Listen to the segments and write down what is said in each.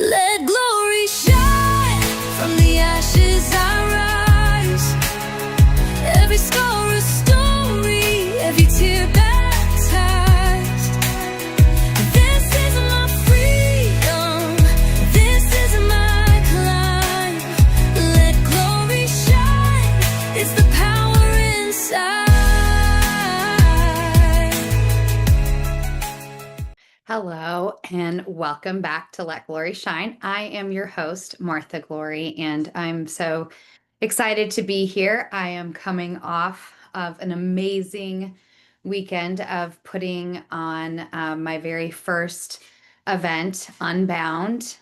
Let glory shine. From the ashes I rise. Every scar a story, every tear baptized. This is my freedom, this is my climb. Let glory shine, it's the power inside. Hello and welcome back to Let Glory Shine. I am your host, Martha Glory, and I'm so excited to be here. I am coming off of an amazing weekend of putting on my very first event, Unbound,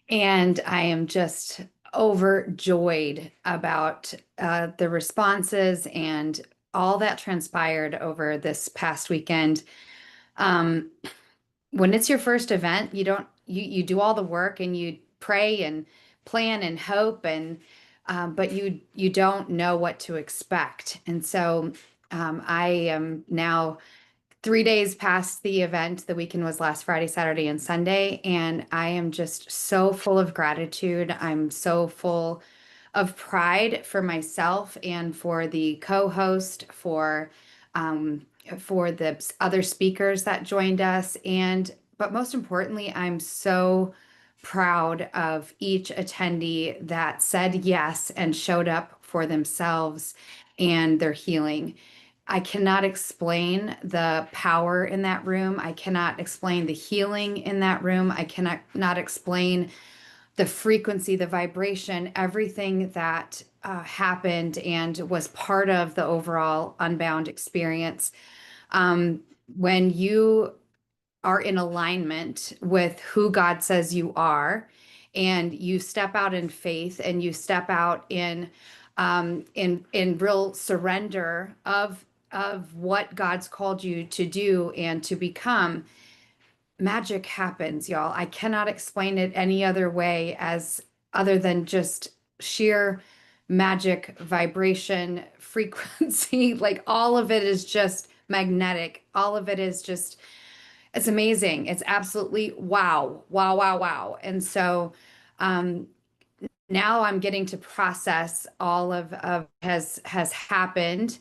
and I am just overjoyed about the responses and all that transpired over this past weekend. Um, when it's your first event, you do all the work and you pray and plan and hope and but you don't know what to expect. And so I am now 3 days past the event. The weekend was last Friday, Saturday, and Sunday, and I am just so full of gratitude. I'm so full of pride for myself and for the co-host, for the other speakers that joined us, and but most importantly, I'm so proud of each attendee that said yes and showed up for themselves and their healing. I cannot explain the power in that room. I cannot explain the healing in that room. I cannot not explain the frequency, the vibration, everything that happened and was part of the overall Unbound experience. Um, when you are in alignment with who God says you are, and you step out in faith and you step out in real surrender of what God's called you to do and to become, magic happens, y'all. I cannot explain it any other way as other than just sheer magic, vibration, frequency. Like all of it is just magnetic. All of it is just, it's amazing. It's absolutely wow, wow, wow, wow. And so um, now I'm getting to process all of has happened.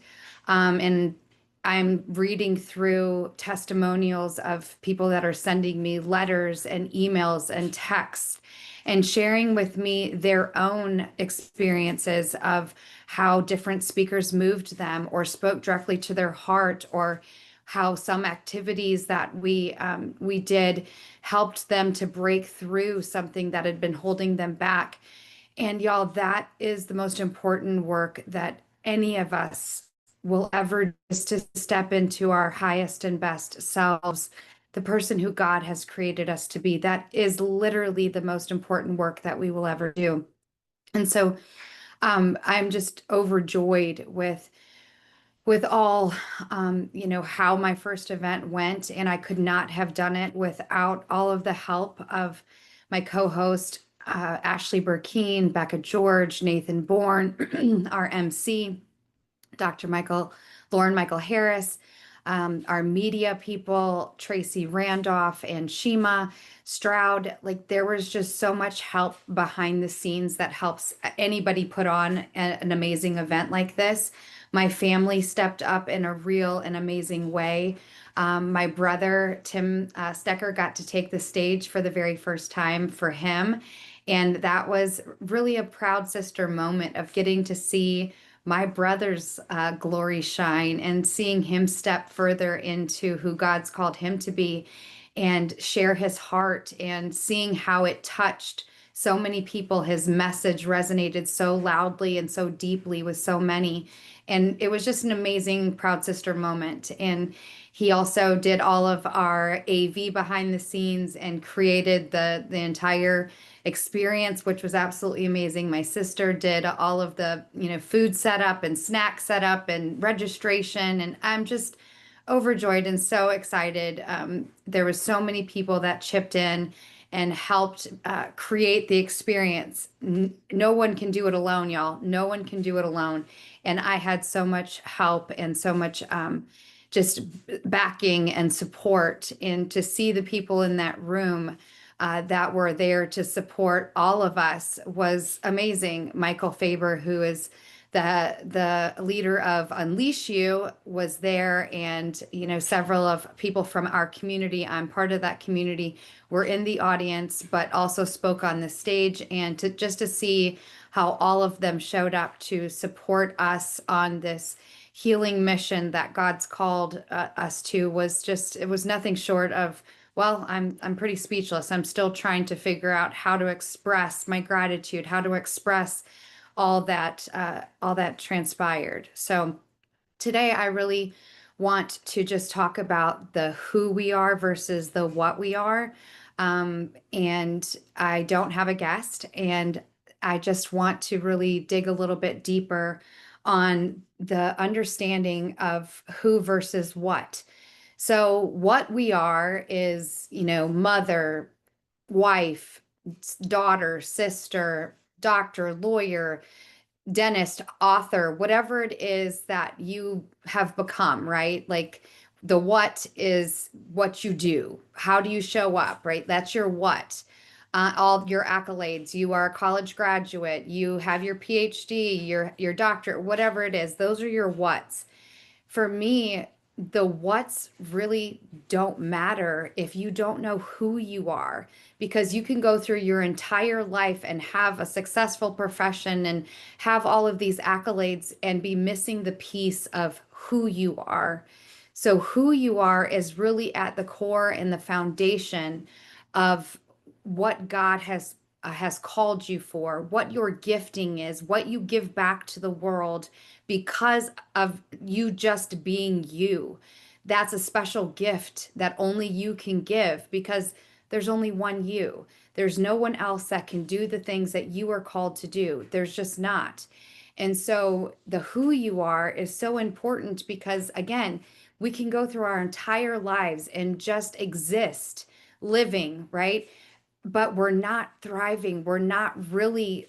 And I'm reading through testimonials of people that are sending me letters and emails and texts and sharing with me their own experiences of how different speakers moved them or spoke directly to their heart, or how some activities that we did helped them to break through something that had been holding them back. And y'all, that is the most important work that any of us will ever do, is to step into our highest and best selves, the person who God has created us to be. That is literally the most important work that we will ever do. And so I'm just overjoyed with all how my first event went, and I could not have done it without all of the help of my co-host, Ashley Burkeen, Becca George, Nathan Bourne, our MC, Dr. Lauren Michael Harris, our media people, Tracy Randolph and Shima Stroud. Like there was just so much help behind the scenes that helps anybody put on an amazing event like this. My family stepped up in a real and amazing way. My brother, Tim Stecker, got to take the stage for the very first time for him. And that was really a proud sister moment of getting to see my brother's glory shine and seeing him step further into who God's called him to be and share his heart, and seeing how it touched so many people. His message resonated so loudly and so deeply with so many. And it was just an amazing proud sister moment. And he also did all of our AV behind the scenes and created the entire experience, which was absolutely amazing. My sister did all of the food setup and snack setup and registration, and I'm just overjoyed and so excited. There was so many people that chipped in and helped create the experience. No one can do it alone, y'all. No one can do it alone. And I had so much help and so much just backing and support, and to see the people in that room that were there to support all of us was amazing. Michael Faber, who is the leader of Unleash You, was there, and several of people from our community. I'm part of that community. Were in the audience, but also spoke on the stage, and to see how all of them showed up to support us on this healing mission that God's called us to was just, it was nothing short of, well, I'm pretty speechless. I'm still trying to figure out how to express my gratitude, how to express all that transpired. So today I really want to just talk about the who we are versus the what we are. And I don't have a guest, and I just want to really dig a little bit deeper on the understanding of who versus what. So, what we are is, mother, wife, daughter, sister, doctor, lawyer, dentist, author, whatever it is that you have become, right? Like the what is what you do. How do you show up, right? That's your what. All your accolades. You are a college graduate. You have your PhD, your doctorate, whatever it is. Those are your whats. For me, the what's really don't matter if you don't know who you are, because you can go through your entire life and have a successful profession and have all of these accolades and be missing the piece of who you are. So, who you are is really at the core and the foundation of what God has called you for, what your gifting is, what you give back to the world because of you just being you. That's a special gift that only you can give, because there's only one you. There's no one else that can do the things that you are called to do. There's just not. And so the who you are is so important because, again, we can go through our entire lives and just exist, living, right? But we're not thriving. We're not really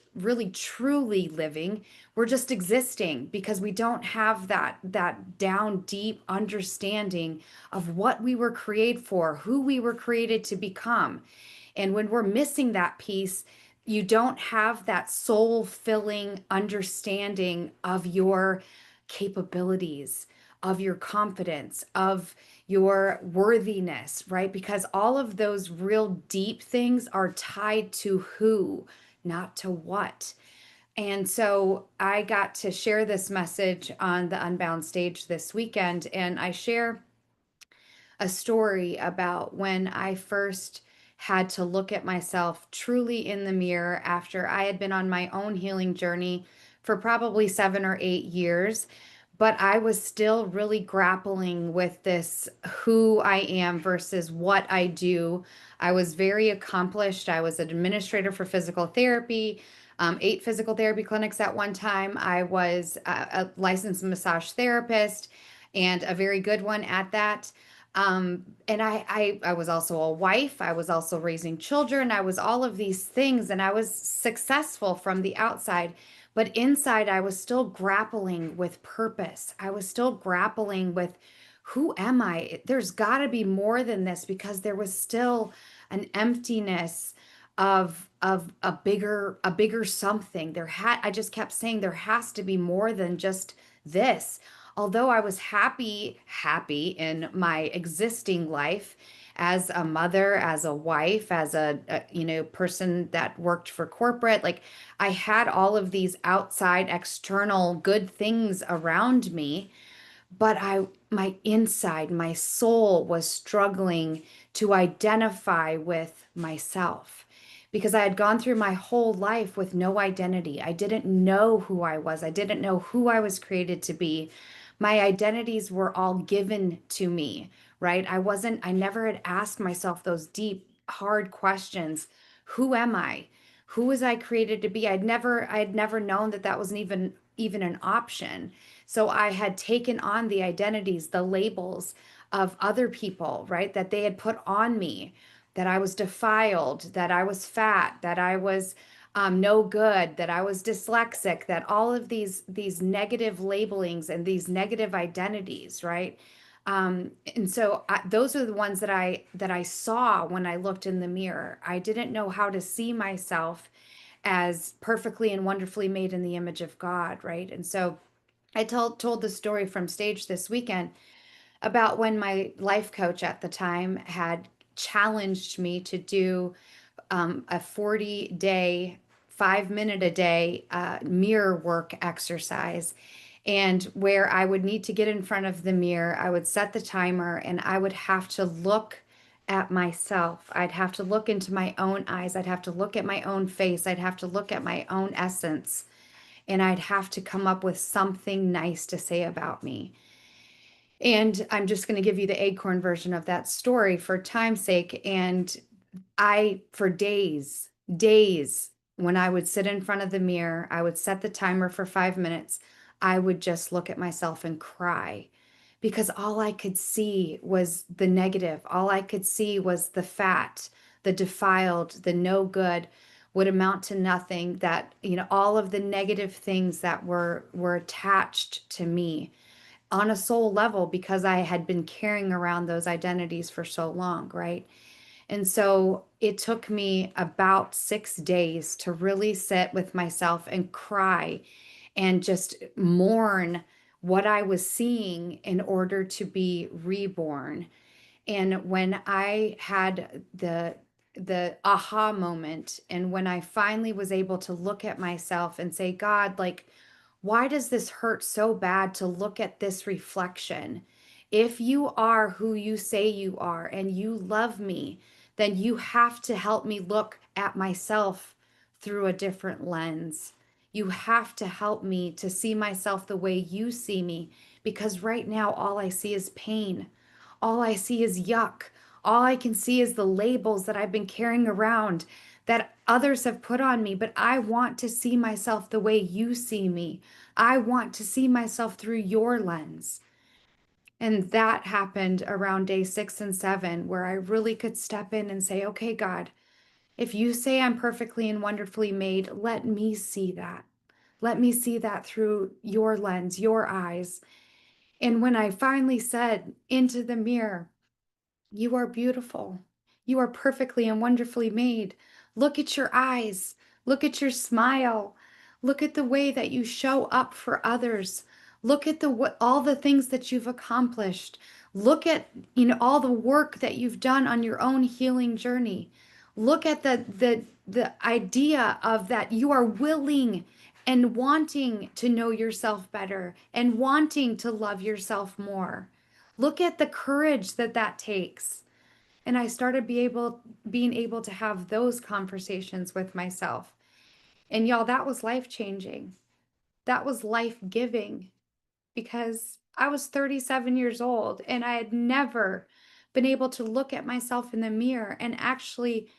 truly living. We're just existing because we don't have that down deep understanding of what we were created for, who we were created to become. And when we're missing that piece, you don't have that soul filling understanding of your capabilities, of your confidence, of your worthiness, right? Because all of those real deep things are tied to who, not to what. And so I got to share this message on the Unbound stage this weekend, and I share a story about when I first had to look at myself truly in the mirror after I had been on my own healing journey for probably 7 or 8 years. But I was still really grappling with this who I am versus what I do. I was very accomplished. I was an administrator for physical therapy, 8 physical therapy clinics at one time. I was a licensed massage therapist, and a very good one at that. And I was also a wife. I was also raising children. I was all of these things, and I was successful from the outside. But inside, I was still grappling with purpose. I was still grappling with, who am I? There's got to be more than this, because there was still an emptiness of a bigger something. I just kept saying there has to be more than just this. Although I was happy in my existing life as a mother, as a wife, as a person that worked for corporate, like I had all of these outside external good things around me, but my inside, my soul was struggling to identify with myself, because I had gone through my whole life with no identity. I didn't know who I was. I didn't know who I was created to be. My identities were all given to me, right? I never had asked myself those deep, hard questions. Who am I? Who was I created to be? I had never known that that wasn't even an option. So I had taken on the identities, the labels of other people, right? That they had put on me, that I was defiled, that I was fat, that I was no good, that I was dyslexic, that all of these negative labelings and these negative identities, right? And so those are the ones that I saw when I looked in the mirror. I didn't know how to see myself as perfectly and wonderfully made in the image of God, right? And so I told the story from stage this weekend about when my life coach at the time had challenged me to do a 40-day, 5 minute a day mirror work exercise. And where I would need to get in front of the mirror, I would set the timer and I would have to look at myself. I'd have to look into my own eyes. I'd have to look at my own face. I'd have to look at my own essence. And I'd have to come up with something nice to say about me. And I'm just going to give you the acorn version of that story for time's sake. And for days, when I would sit in front of the mirror, I would set the timer for 5 minutes. I would just look at myself and cry because all I could see was the negative. All I could see was the fat, the defiled, the no good, would amount to nothing, that, all of the negative things that were attached to me on a soul level because I had been carrying around those identities for so long, right? And so it took me about 6 days to really sit with myself and cry and just mourn what I was seeing in order to be reborn. And when I had the aha moment, and when I finally was able to look at myself and say, God, like, why does this hurt so bad to look at this reflection? If you are who you say you are and you love me, then you have to help me look at myself through a different lens. You have to help me to see myself the way you see me, because right now all I see is pain. All I see is yuck. All I can see is the labels that I've been carrying around that others have put on me, but I want to see myself the way you see me. I want to see myself through your lens. And that happened around day 6 and 7, where I really could step in and say, okay, God, if you say I'm perfectly and wonderfully made, let me see that. Let me see that through your lens, your eyes. And when I finally said into the mirror, you are beautiful. You are perfectly and wonderfully made. Look at your eyes. Look at your smile. Look at the way that you show up for others. Look at all the things that you've accomplished. Look at, all the work that you've done on your own healing journey. Look at the idea of that you are willing and wanting to know yourself better and wanting to love yourself more. Look at the courage that that takes. And I started being able to have those conversations with myself. And y'all, that was life changing. That was life giving, because I was 37 years old and I had never been able to look at myself in the mirror and actually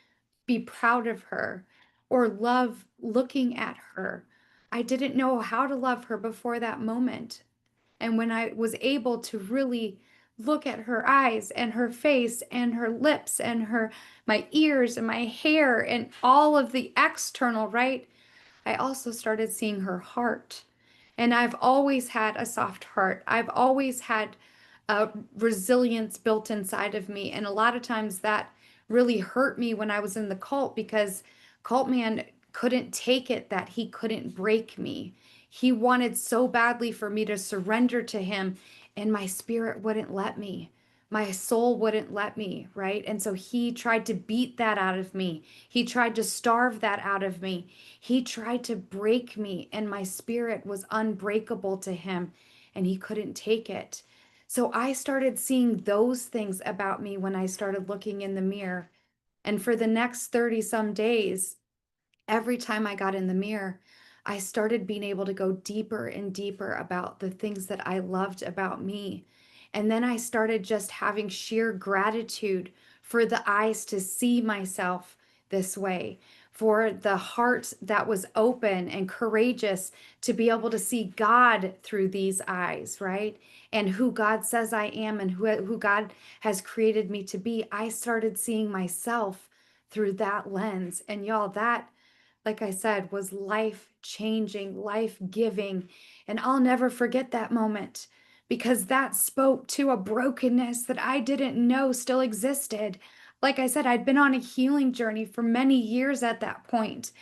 be proud of her or love looking at her. I didn't know how to love her before that moment. And when I was able to really look at her eyes and her face and her lips and my ears and my hair and all of the external, right? I also started seeing her heart. And I've always had a soft heart. I've always had a resilience built inside of me. And a lot of times that really hurt me when I was in the cult, because cult man couldn't take it that he couldn't break me. He wanted so badly for me to surrender to him, and my spirit wouldn't let me. My soul wouldn't let me, right? And so he tried to beat that out of me. He tried to starve that out of me. He tried to break me, and my spirit was unbreakable to him, and he couldn't take it. So I started seeing those things about me when I started looking in the mirror. And for the next 30 some days, every time I got in the mirror, I started being able to go deeper and deeper about the things that I loved about me. And then I started just having sheer gratitude for the eyes to see myself this way, for the heart that was open and courageous to be able to see God through these eyes, right? And who God says I am and who God has created me to be. I started seeing myself through that lens. And y'all, that, like I said, was life changing, life giving. And I'll never forget that moment, because that spoke to a brokenness that I didn't know still existed. Like I said, I'd been on a healing journey for many years at that point,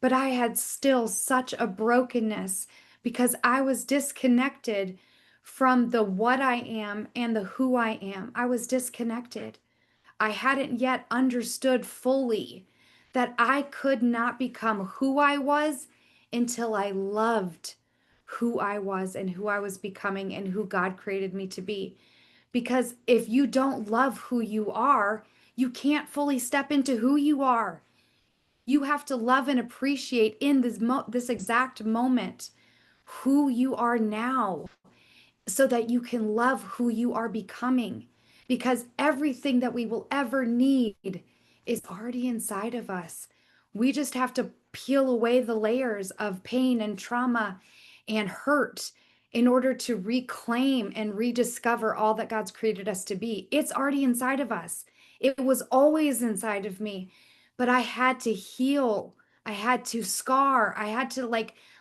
but I had still such a brokenness because I was disconnected from the what I am and the who I am. I was disconnected. I hadn't yet understood fully that I could not become who I was until I loved who I was and who I was becoming and who God created me to be. Because if you don't love who you are, you can't fully step into who you are. You have to love and appreciate in this exact moment who you are now so that you can love who you are becoming. Because everything that we will ever need is already inside of us. We just have to peel away the layers of pain and trauma and hurt in order to reclaim and rediscover all that God's created us to be. It's already inside of us. It was always inside of me, but I had to heal. I had to scar. I had to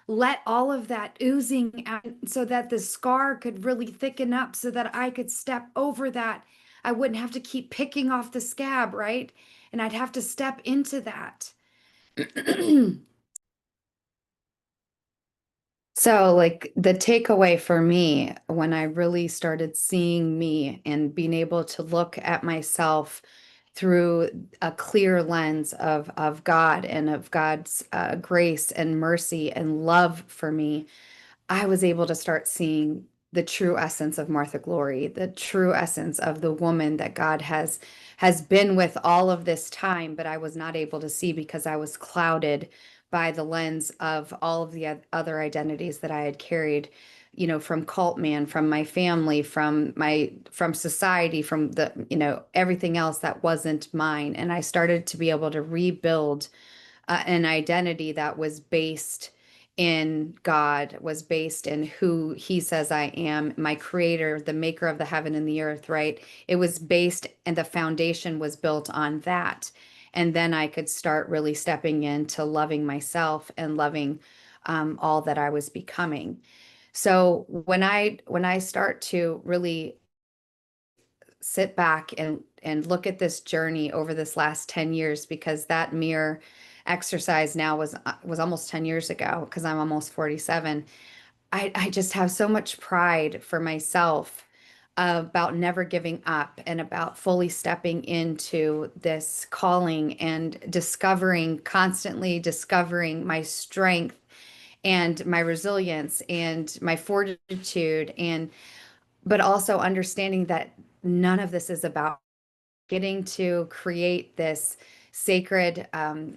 let all of that oozing out so that the scar could really thicken up so that I could step over that. I wouldn't have to keep picking off the scab, right? And I'd have to step into that. So, like, the takeaway for me when I really started seeing me and being able to look at myself through a clear lens of God and of God's grace and mercy and love for me, I was able to start seeing the true essence of Martha Glory, the true essence of the woman that God has been with all of this time, but I was not able to see because I was clouded by the lens of all of the other identities that I had carried, from cult man, from my family, from society, from everything else that wasn't mine. And I started to be able to rebuild an identity that was based in God, was based in who He says I am, my creator, the maker of the heaven and the earth, right? It was based, and the foundation was built on that. And then I could start really stepping into loving myself and loving all that I was becoming. So when I start to really sit back and look at this journey over this last 10 years, because that mere exercise now was almost 10 years ago because I'm almost 47. I just have so much pride for myself about never giving up and about fully stepping into this calling and constantly discovering my strength and my resilience and my fortitude, and but also understanding that none of this is about getting to create this sacred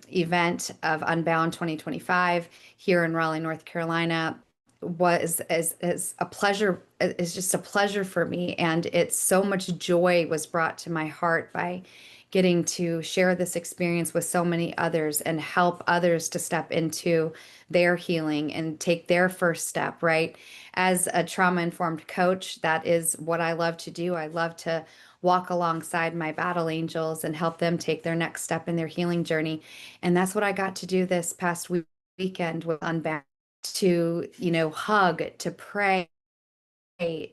event of Unbound 2025 here in Raleigh, North Carolina was as a pleasure, is just a pleasure for me. And it's so much joy was brought to my heart by getting to share this experience with so many others and help others to step into their healing and take their first step, right? As a trauma-informed coach, that is what I love to do. I love to walk alongside my battle angels and help them take their next step in their healing journey. And that's what I got to do this past weekend with Unbound, to, hug, to pray,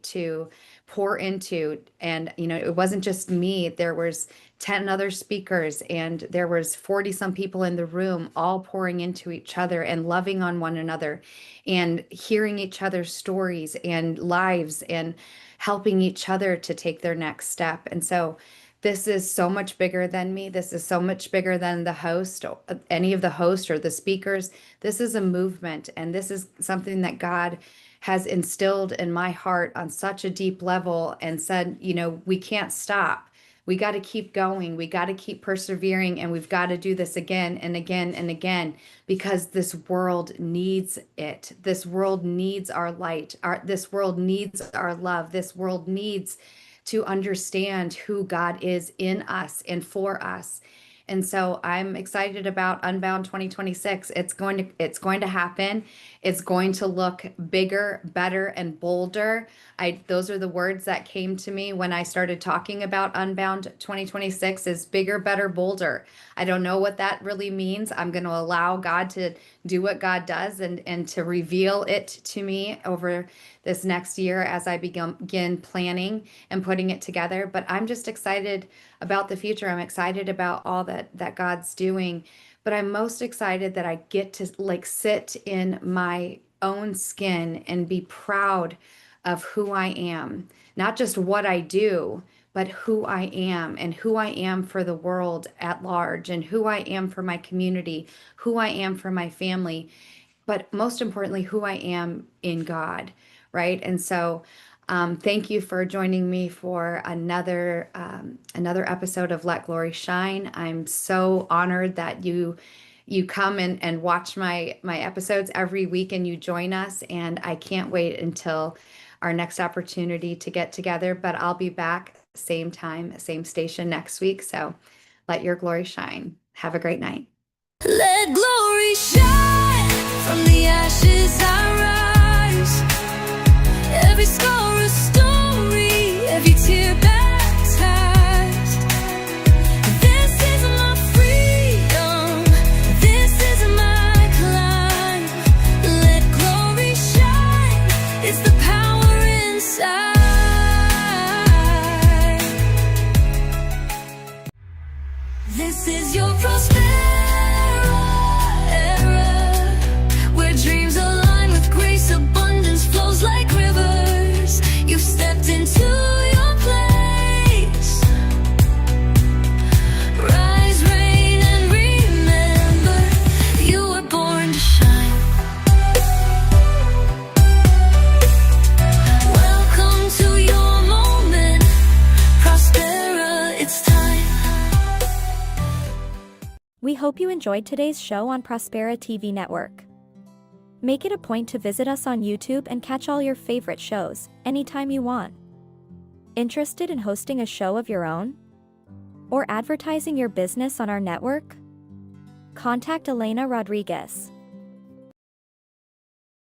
to pour into. And it wasn't just me. There was 10 other speakers, and there was 40 some people in the room, all pouring into each other and loving on one another and hearing each other's stories and lives and helping each other to take their next step. And so this is so much bigger than me. This is so much bigger than the host, any of the hosts or the speakers. This is a movement, and this is something that God has instilled in my heart on such a deep level and said, we can't stop. We got to keep going. We got to keep persevering, and we've got to do this again and again and again because this world needs it. This world needs our light. This world needs our love. This world needs to understand who God is in us and for us. And so I'm excited about Unbound 2026. It's going to happen. It's going to look bigger, better, and bolder. Those are the words that came to me when I started talking about Unbound 2026 is bigger, better, bolder. I don't know what that really means. I'm going to allow God to do what God does and to reveal it to me over this next year as I begin planning and putting it together. But I'm just excited about the future. I'm excited about all that God's doing. But I'm most excited that I get to like sit in my own skin and be proud of who I am, not just what I do, but who I am and who I am for the world at large and who I am for my community, who I am for my family, but most importantly, who I am in God, right? And so, thank you for joining me for another episode of Let Glory Shine. I'm so honored that you come and watch my episodes every week and you join us. And I can't wait until our next opportunity to get together. But I'll be back same time, same station next week. So let your glory shine. Have a great night. Let glory shine from the ashes I rise. Every scar a story, every tear baptized. This is my freedom, this is my climb. Let glory shine, it's the power inside. This is your prosperity era, where dreams align with grace, abundance flows like rivers. You've stepped into your place. Rise, reign, and remember, you were born to shine. Welcome to your moment, Prospera, it's time. We hope you enjoyed today's show on Prospera TV Network. Make it a point to visit us on YouTube and catch all your favorite shows anytime you want. Interested in hosting a show of your own? Or advertising your business on our network? Contact Elena Rodriguez.